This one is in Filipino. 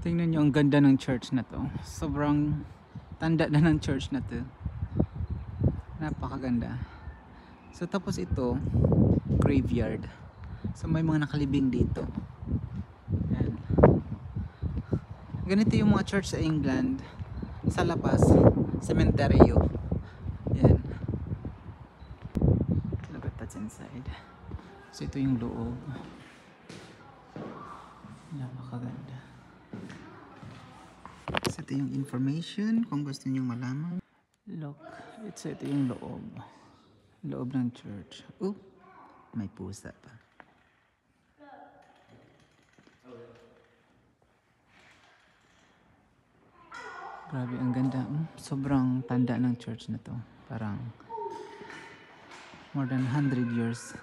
Tingnan nyo ang ganda ng church na to. Sobrang tanda na ng church na to. Napakaganda. So tapos ito, graveyard. So may mga nakalibing dito. Yan. Ganito yung mga church sa England. Sa labas, cementerio. Yan. Look at that's inside. So ito yung loob. Napakaganda. So ito yung information kung gusto niyo malaman. Look, ito yung loob. Loob ng church. Oh, may pusa pa. Grabe, ang ganda. Sobrang tanda ng church na to. Parang more than 100 years.